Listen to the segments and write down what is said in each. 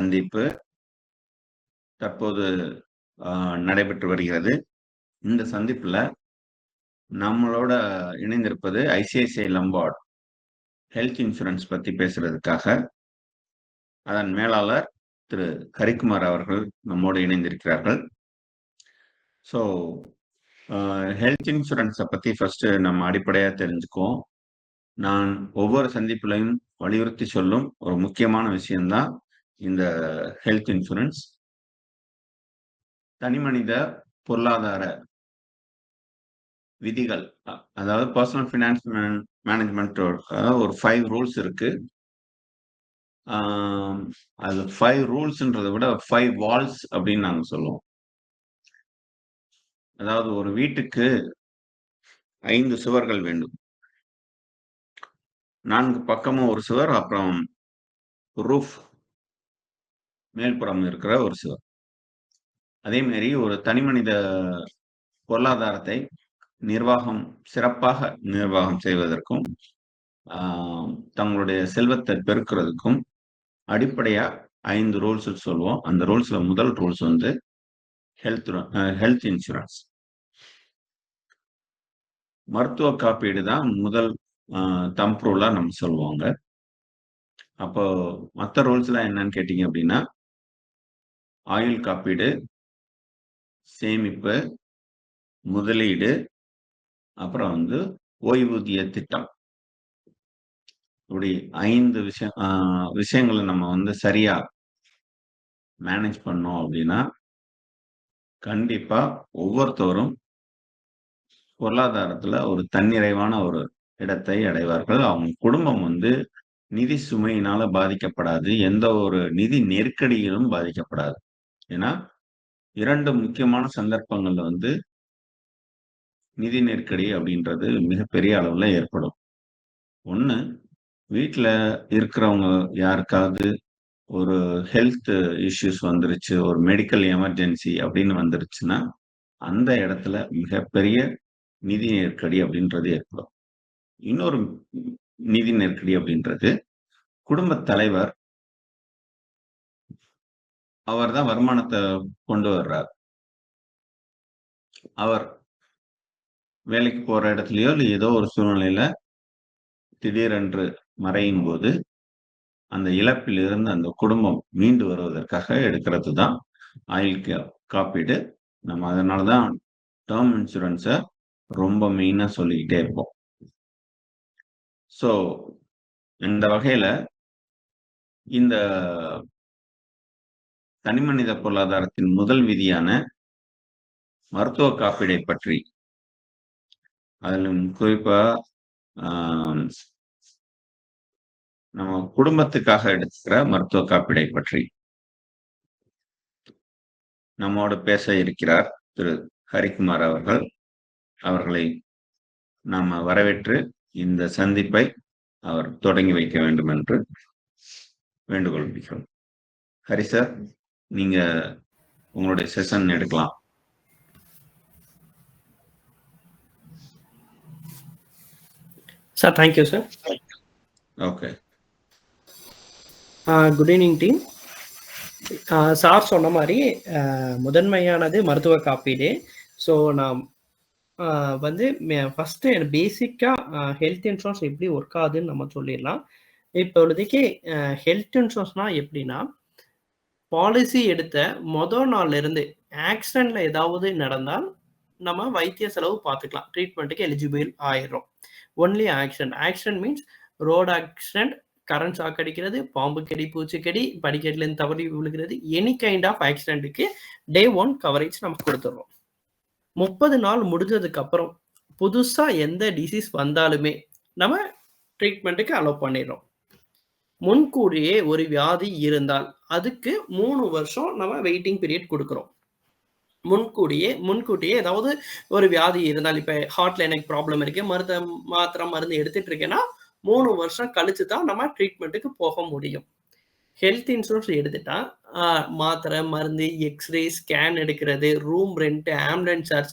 சந்திப்பு தற்போது நடைபெற்று வருகிறது. இந்த சந்திப்புல நம்மளோட இணைந்திருப்பது ஐசிஐசிஐ லம்பார்ட் ஹெல்த் இன்சூரன்ஸ் பத்தி பேசுறதுக்காக அதன் மேலாளர் திரு ஹரிக்குமார் அவர்கள் நம்மோடு இணைந்திருக்கிறார்கள். ஸோ ஹெல்த் இன்சூரன்ஸை பற்றி ஃபர்ஸ்ட் நம்ம அடிப்படையாக தெரிஞ்சுக்குவோம். நான் ஒவ்வொரு சந்திப்புலையும் வலியுறுத்தி சொல்லும் ஒரு முக்கியமான விஷயம்தான் இந்த ஹெல்த் இன்சூரன்ஸ். தனிமனித பொருளாதார விதிகள், அதாவது பர்சனல் ஃபினான்ஸ் மேனேஜ்மெண்ட் ஒரு 5 ரூல்ஸ் இருக்கு. அது 5 ரூல்ஸ்ன்றதை விட 5 வால்ஸ் அப்படின்னு நாங்க சொல்லுவோம். அதாவது ஒரு வீட்டுக்கு 5 சுவர்கள் வேண்டும். 4 பக்கமும் ஒரு சுவர், அப்புறம் ரூஃப் மேல்புறம் இருக்கிற ஒரு சுவர். அதே மாதிரி ஒரு தனிமனித பொருளாதாரத்தை சிறப்பாக நிர்வாகம் செய்வதற்கும் தங்களுடைய செல்வத்தை பெருக்கிறதுக்கும் அடிப்படையா 5 ரூல்ஸ் சொல்லுவோம். அந்த ரூல்ஸ்ல முதல் ரூல்ஸ் வந்து ஹெல்த் இன்சூரன்ஸ், மருத்துவ காப்பீடு தான் முதல் தம்ப் ரூலா நம்ம சொல்லுவாங்க. அப்போ மற்ற ரூல்ஸ்லாம் என்னன்னு கேட்டீங்க அப்படின்னா, ஆயுள் காப்பீடு, சேமிப்பு, முதலீடு, அப்புறம் வந்து ஓய்வூதிய திட்டம். இப்படி 5 விஷயங்களை நம்ம வந்து சரியா மேனேஜ் பண்ணோம் அப்படின்னா கண்டிப்பா ஒவ்வொருத்தரும் பொருளாதாரத்துல ஒரு தன்னிறைவான ஒரு இடத்தை அடைவார்கள். அவங்க குடும்பம் வந்து நிதி சுமையினால பாதிக்கப்படாது, எந்த ஒரு நிதி நெருக்கடியிலும் பாதிக்கப்படாது. ஏன்னா 2 முக்கியமான சந்தர்ப்பங்கள்ல வந்து நிதி நெருக்கடி அப்படின்றது மிகப்பெரிய அளவுல ஏற்படும். ஒண்ணு, வீட்டுல இருக்கிறவங்க யாருக்காவது ஒரு ஹெல்த் இஷ்யூஸ் வந்துருச்சு, ஒரு மெடிக்கல் எமர்ஜென்சி அப்படின்னு வந்துருச்சுன்னா அந்த இடத்துல மிகப்பெரிய நிதி நெருக்கடி அப்படின்றது ஏற்படும். இன்னொரு நிதி நெருக்கடி அப்படின்றது குடும்ப தலைவர், அவர் தான் வருமானத்தை கொண்டு வர்றார். அவர் வேலைக்கு போற இடத்துலயோ இல்லை ஏதோ ஒரு சூழ்நிலையில திடீரென்று மறையும் போது அந்த இழப்பிலிருந்து அந்த குடும்பம் மீண்டு வருவதற்காக எடுக்கிறது தான் ஆயுள் காப்பீடு. நம்ம அதனாலதான் டேர்ம் இன்சூரன்ஸை ரொம்ப மெயினா சொல்லிக்கிட்டே இருப்போம். ஸோ இந்த வகையில இந்த தனிமனித பொருளாதாரத்தின் முதல் விதியான மருத்துவ காப்பீடை பற்றி, அதிலும் குறிப்பா நம்ம குடும்பத்துக்காக எடுக்கிற மருத்துவ காப்பீடை பற்றி நம்மோடு பேச இருக்கிறார் திரு ஹரிக்குமார் அவர்கள். அவர்களை நாம வரவேற்று இந்த சந்திப்பை அவர் தொடங்கி வைக்க வேண்டும் என்று வேண்டுகோள் விடுக்கிறோம். ஹரி சார், நீங்க உங்களுடைய செஷன் எடுக்கலாம். Sir, thank you sir. Okay. Good evening team. Sir சொன்ன மாதிரி முதன்மையானது மருத்துவ காப்பீடு. ஸோ நான் வந்து ஃபஸ்ட்டு பேசிக்காக ஹெல்த் இன்சூரன்ஸ் எப்படி ஒர்க் ஆகுதுன்னு நம்ம சொல்லிடலாம். இப்பொழுதைக்கு ஹெல்த் இன்சூரன்ஸ்னால் எப்படின்னா, பாலிசி எடுத்த மொதல் நாள்ல இருந்து ஆக்சிடென்ட்ல ஏதாவது நடந்தால் நம்ம வைத்திய செலவு பார்த்துக்கலாம், ட்ரீட்மெண்ட்டுக்கு எலிஜிபிள் ஆயிடும். Only accident means road accident, current shock அடிக்கிறது, பாம்பு கடி, பூச்சிக்கடி, படிக்கட்டிலேருந்து தவறி விழுகிறது, எனி கைண்ட் ஆஃப் ஆக்சிடென்ட்டுக்கு Day 1 கவரேஜ் நம்ம கொடுத்துட்றோம். 30 நாள் முடிஞ்சதுக்கு அப்புறம் புதுசாக எந்த டிசீஸ் வந்தாலுமே நம்ம ட்ரீட்மெண்ட்டுக்கு அலோவ் பண்ணிடுறோம். முன்கூடியே ஒரு வியாதி இருந்தால் அதுக்கு 3 வருஷம் நம்ம வெயிட்டிங் பீரியட் கொடுக்குறோம். முன்கூட்டியே ஏதாவது ஒரு வியாதி இருந்தால், இப்போ ஹார்ட்ல எனக்கு ப்ராப்ளம் இருக்கு, மருந்து எடுத்துட்டு இருக்கேன்னா 3 வருஷம் கழிச்சு தான் நம்ம ட்ரீட்மெண்ட்டுக்கு போக முடியும். ஹெல்த் இன்சூரன்ஸ் எடுத்துட்டா மாத்திரை மருந்து, எக்ஸ்ரே, ஸ்கேன் எடுக்கிறது, ரூம் ரெண்ட், ஆம்புலன்ஸ் சார்ஜ்,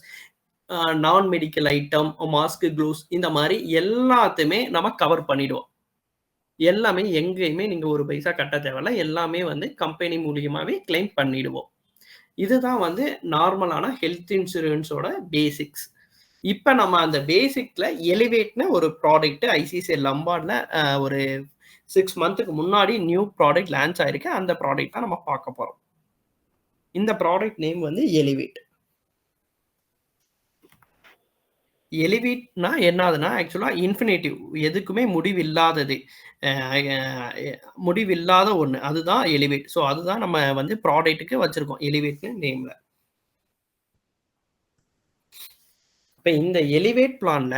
நான் மெடிக்கல் ஐட்டம், மாஸ்க், க்ளூஸ், இந்த மாதிரி எல்லாத்தையுமே நம்ம கவர் பண்ணிடுவோம். எல்லாமே எங்கேயுமே நீங்க ஒரு பைசா கட்ட தேவையில்ல. எல்லாமே வந்து கம்பெனி மூலியமாவே கிளைம் பண்ணிடுவோம். இதுதான் வந்து நார்மலான ஹெல்த் இன்சூரன்ஸோட பேசிக்ஸ். இப்ப நம்ம அந்த பேசிக்ல எலிவேட்னு ஒரு ப்ராடக்ட் ஐசிஐசிஐ லம்பார்ட்ல ஒரு 6 மந்த்துக்கு முன்னாடி நியூ ப்ராடக்ட் லான்ச் ஆயிருக்கு. அந்த ப்ராடக்ட் தான் நம்ம பார்க்க போறோம். இந்த ப்ராடக்ட் நேம் வந்து எலிவேட். எலிவேட்னா என்னதுன்னா, ஆக்சுவலா இன்ஃபினிட்டிவ். எதுக்குமே முடிவில்லாதது. அ எ முடிவில்லாத ஒண்ணு. அதுதான் எலிவேட். ஸோ அதுதான் நம்ம வந்து ப்ராடக்ட்க்கு வச்சிருக்கோம். எலிவேட்னு நேம்ல. இப்ப இந்த எலிவேட் பிளான்ல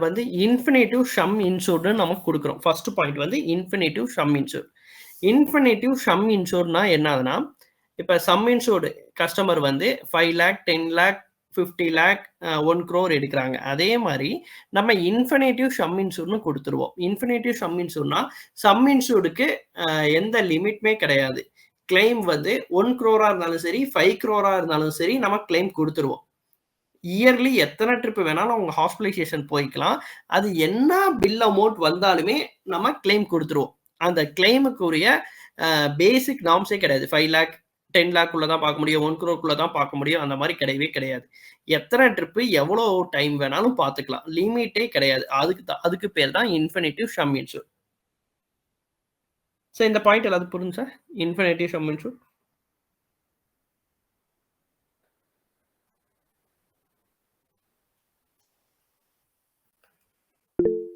வந்து இன்ஃபினிட்டிவ் சம் இன்சூர்ட்னு நமக்கு குடுக்குறோம். ஃபர்ஸ்ட் பாயிண்ட் வந்து infinitive sum insure. Infinitive sum இன்சூர்ட்னா என்னதுன்னா, இப்ப சம் இன்சூர்டு கஸ்டமர் வந்து 5 லேக், 10 லேக், 50 லேக், 1 crore எடுக்குறாங்க. அதே மாரி நம்ம இன்ஃபினிட்டிவ் சம் இன்சூர்ட்னு குடுத்துருவோம். இன்ஃபினிட்டிவ் சம் இன்சூர்ட்னா, சம் இன்சூர்டுக்கு எந்த லிமிட்டுமே கிடையாது. கிளைம் வந்து 1 crore இருந்தாலும் சரி, 5 crore இருந்தாலும் சரி, நம்ம கிளைம் குடுத்துருவோம். இயர்லி எத்தனை ட்ரிப் வேணாலும் அவங்க ஹாஸ்பிடலைசேஷன் போய்க்கலாம். அது என்ன பில் அமௌண்ட் வந்தாலுமே நம்ம கிளைம் குடுத்துருவோம். அந்த கிளைமுக்குரிய பேசிக் நார்ம்ஸே கிடையாது. 5 லேக், 10 லேக் குள்ள தான் பார்க்க முடியும். 1 crore தான் பார்க்க முடியும். அந்த மாரி கிடையவே கிடையாது. எத்தனை ட்ரிப் எவ்வளோ டைம் வேணாலும் பார்த்துக்கலாம். லிமிட்டே கிடையாது. அதுக்கு பேர் தான் இன்ஃபினிட்டிவ் சம் இன்சூர். சார் இந்த பாயிண்ட் எல்லாத்துக்கும் புரியுதா sir? Infinitive sum insure.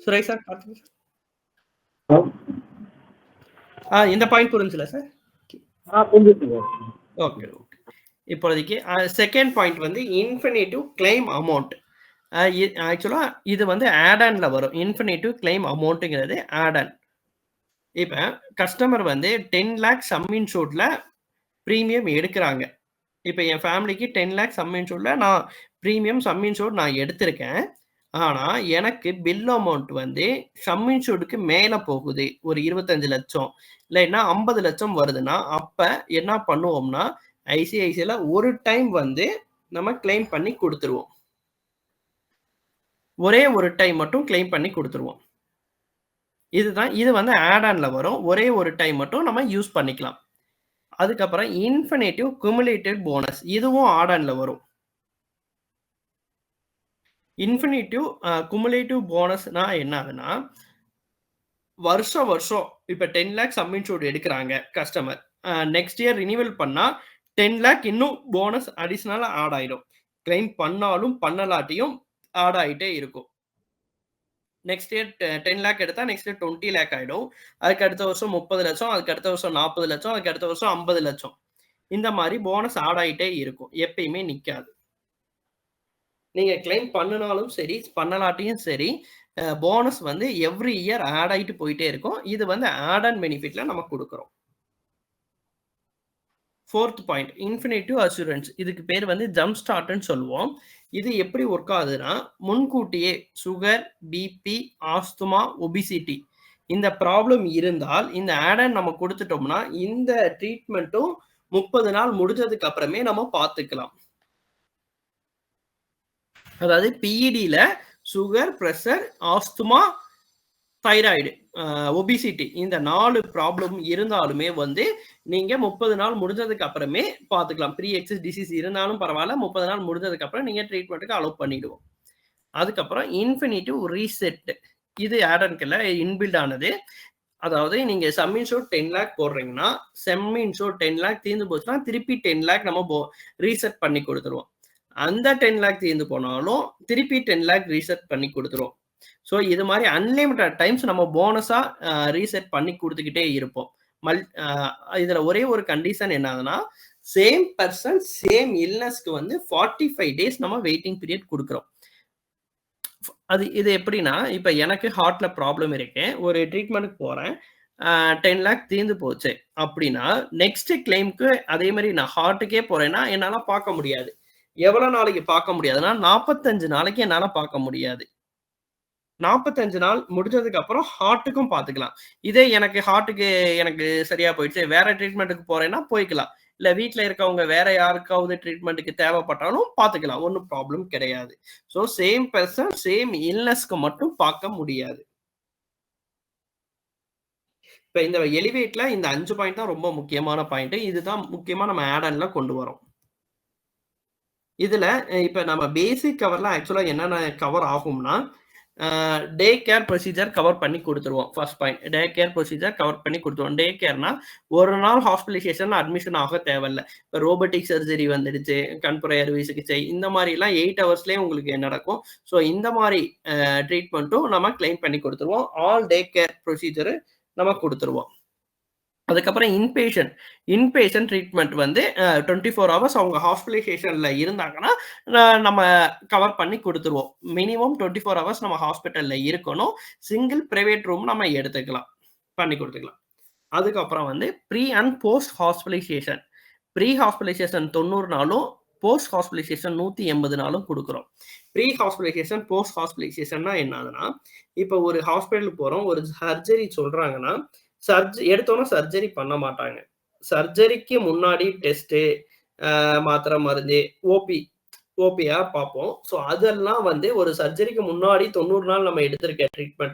Suresh sir பார்த்துங்க சார். இந்த பாயிண்ட் புரிஞ்சுல சார்? புரிஞ்சுதுங்க. Okay, okay. இப்போதைக்கு செகண்ட் பாயிண்ட் வந்து இன்ஃபினிட்டிவ் கிளைம் அமௌண்ட். ஆக்சுவலா இது வந்து ஆட் ஆன்ல வரும். இன்ஃபினிட்டிவ் கிளைம் அமௌண்ட்ங்கிறது ஆட் ஆன். இப்ப கஸ்டமர் வந்து 10 லேக் சம் இன்சூர்ட்ல பிரீமியம் எடுக்குறாங்க. இப்ப என் ஃபேமிலிக்கு 10 லேக் சம் இன்சூர்ட்ல நான் பிரீமியம் சம் இன்சூர்ட் நான் எடுத்திருக்கேன். ஆனா, எனக்கு பில் அமௌண்ட் வந்து சம் இன்சூர்டுக்கு மேல போகுது. ஒரு 25 லட்சம் இல்லைன்னா 50 லட்சம் வருதுன்னா, அப்ப என்ன பண்ணுவோம்னா, ஐசிஐசிஐல ஒரு டைம் வந்து நம்ம கிளைம் பண்ணி குடுத்துருவோம். ஒரே ஒரு டைம் மட்டும் கிளைம் பண்ணி குடுத்துருவோம். இது வந்து ஆட் ஆன்ல வரும். ஒரே ஒரு டைம் மட்டும் நம்ம யூஸ் பண்ணிக்கலாம். அதுக்கப்புறம் இன்ஃபினிட்டிவ் குமுலேட்டிவ் போனஸ். இதுவும் ஆட் ஆன்ல வரும். இன்ஃபினிட்டிவ் குமுலேட்டிவ் போனஸ்னா என்னதுன்னா, வருஷம் இப்ப 10 லேக் சம் இன்சூர்ட் எடுக்குறாங்க கஸ்டமர். நெக்ஸ்ட் இயர் ரினிவல் பண்ணா 10 லேக் இன்னும் போனஸ் அடிஷனலா ஆட் ஆயிடும். கிளைம் பண்ணாலும் பண்ணலாட்டியும் ஆட் ஆயிட்டே இருக்கும். நெக்ஸ்ட் இயர் 10 லேக் எடுத்தா நெக்ஸ்ட் இயர் 20 லேக் ஆயிடும். அதுக்கு அடுத்த வருஷம் 30 லட்சம், அதுக்கு அடுத்த வருஷம் 40 லட்சம், அதுக்கு அடுத்த வருஷம் 50 லட்சம். இந்த மாரி போனஸ் ஆட் ஆயிட்டே இருக்கும். எப்பயுமே நிக்காது. நீங்க கிளைம் பண்ணுனாலும் சரி, பண்ணலாட்டியும் சரி, போனஸ் வந்து எவ்ரி இயர் ஆட் ஆயிட்டு போயிட்டே இருக்கும். இது வந்து ஆட் ஆன் பெனிஃபிட்ல நம்ம குடுக்குறோம். 4த் பாயிண்ட் இன்ஃபினிட்டிவ் அஷூரன்ஸ். இதுக்கு பேர் வந்து ஜம்ப் ஸ்டார்ட்ன்னு சொல்லுவோம். இது எப்படி ஒர்க் ஆகுதுன்னா, முன்கூட்டியே சுகர், பிபி, ஆஸ்துமா, ஒபிசிட்டி இந்த ப்ராப்ளம் இருந்தால் இந்த ஆட் ஆன் நம்ம குடுத்துட்டோம்னா, இந்த ட்ரீட்மெண்ட்டும் 30 நாள் முடிஞ்சதுக்கு அப்புறமே நம்ம பார்த்துக்கலாம். அதாவது பிஇடில sugar, pressure, asthma, thyroid, obesity இந்த 4 ப்ராப்ளம் இருந்தாலுமே வந்து நீங்க 30 நாள் முடிஞ்சதுக்கு அப்புறமே பார்த்துக்கலாம். ப்ரீ எக்ஸிஸ்ட் டிசீஸ் இருந்தாலும் பரவாயில்ல. 30 நாள் முடிஞ்சதுக்கு அப்புறம் நீங்க ட்ரீட்மெண்ட்டுக்கு அலோவ் பண்ணிடுவோம். அதுக்கப்புறம் இன்ஃபினிட்டிவ் ரீசெட். இது ஆட் ஆன்க்குள்ள இன்பில்ட் ஆனது. அதாவது நீங்க சம் இன்சூர் 10 லேக் போடுறீங்கன்னா, செம் இன்சூர் 10 லேக் தீர்ந்து போச்சுன்னா, திருப்பி 10 லேக் நம்ம ரீசெட் பண்ணி குடுத்துருவோம். அந்த 10 லேக் தீர்ந்து போனாலும், திருப்பி 10 லேக் ரீசெட் பண்ணி குடுத்துருவோம். ஸோ இது மாரி அன்லிமிட்டட் டைம்ஸ் நம்ம போனஸா ரீசெட் பண்ணி குடுத்துக்கிட்டே இருப்போம். இதுல ஒரே ஒரு கண்டிஷன் என்னதுன்னா, சேம் பெர்சன் சேம் இல்னஸ்க்கு வந்து 45 டேஸ் நம்ம வெயிட்டிங் பீரியட் குடுக்குறோம். இது எப்படின்னா, இப்ப எனக்கு ஹார்ட்ல ப்ராப்ளம் இருக்கு. ஒரு ட்ரீட்மென்ட்க்கு போறேன். 10 லேக் தீர்ந்து போச்சு அப்படின்னா, நெக்ஸ்ட் கிளைம்க்கு அதே மாரி நான் ஹார்ட்டுக்கே போறேன்னா, என்னால பார்க்க முடியாது. எவ்வளவு நாளைக்கு பார்க்க முடியாதுன்னா, 45 நாளைக்கு என்னால பார்க்க முடியாது. 45 நாள் முடிஞ்சதுக்கு அப்புறம் ஹார்ட்டுக்கும் பார்த்துக்கலாம். இதே எனக்கு சரியா போயிடுச்சு. வேற ட்ரீட்மென்ட்க்கு போறேன்னா போய்க்கலாம். இல்ல வீட்ல இருக்கவங்க வேற யாருக்காவது ட்ரீட்மென்ட்க்கு தேவைப்பட்டாலும் பார்த்துக்கலாம். ஒண்ணும் ப்ராப்ளம் கிடையாது. ஸோ சேம் பெர்சன் சேம் இல்னஸ்க்கு மட்டும் பார்க்க முடியாது. இப்ப இந்த எலிவேட்ல இந்த 5 பாயிண்ட் தான் ரொம்ப முக்கியமான பாயிண்ட். இதுதான் முக்கியமா நம்ம ஆட் ஆன்ல கொண்டு வரோம். இதுல இப்ப நம்ம பேசிக் கவர்ல ஆக்சுவலா என்னென்ன கவர் ஆகும்னா, டே கேர் ப்ரொசீஜர் கவர் பண்ணி குடுத்துருவோம். First point. Day care procedure cover பண்ணி குடுத்துருவோம். டே கேர்னா ஒரு நாள் ஹாஸ்பிடலைசேஷன்ல அட்மிஷன் ஆக தேவையில்ல. இப்ப ரோபோட்டிக் சர்ஜரி வந்துடுச்சு, கண்புரை அறுவை சிகிச்சை இந்த மாரிலாம் 8 ஹவர்ஸ்லயே உங்களுக்கு நடக்கும். ஸோ இந்த மாரி ட்ரீட்மெண்ட்டும் நம்ம கிளைம் பண்ணி குடுத்துருவோம். ஆல் டே கேர் ப்ரொசீஜர் நம்ம குடுத்துருவோம். அதுக்கப்புறம் இன்பேஷண்ட் ட்ரீட்மெண்ட் வந்து 24 ஹவர்ஸ் அவங்க ஹாஸ்பிடலைசேஷன்ல இருந்தாங்கன்னா, நம்ம கவர் பண்ணி குடுத்துருவோம். மினிமம் 24 ஹவர்ஸ் நம்ம ஹாஸ்பிட்டல்ல இருக்கணும். சிங்கிள் பிரைவேட் ரூம் நம்ம எடுத்துக்கலாம். பண்ணி குடுத்துக்கலாம். அதுக்கப்புறம் வந்து ப்ரீ அண்ட் போஸ்ட் ஹாஸ்பிடலைசேஷன். ப்ரீ ஹாஸ்பிடலைசேஷன் 90 நாளும், போஸ்ட் ஹாஸ்பிடலைசேஷன் 180 நாளும் குடுக்குறோம். ப்ரீ ஹாஸ்பிடலைசேஷன், போஸ்ட் ஹாஸ்பிடலைசேஷன்னா என்னதுன்னா, இப்ப ஒரு ஹாஸ்பிட்டல் போறோம். ஒரு சர்ஜரி சொல்றாங்கன்னா, எடுத்தோனே சர்ஜரி பண்ண மாட்டாங்க. சர்ஜரிக்கு முன்னாடி டெஸ்ட், மாத்திரை மருந்து, ஓபியா பார்ப்போம். ஸோ அதெல்லாம் வந்து ஒரு சர்ஜரிக்கு முன்னாடி 90 நாள் நம்ம எடுத்திருக்க ட்ரீட்மெண்ட்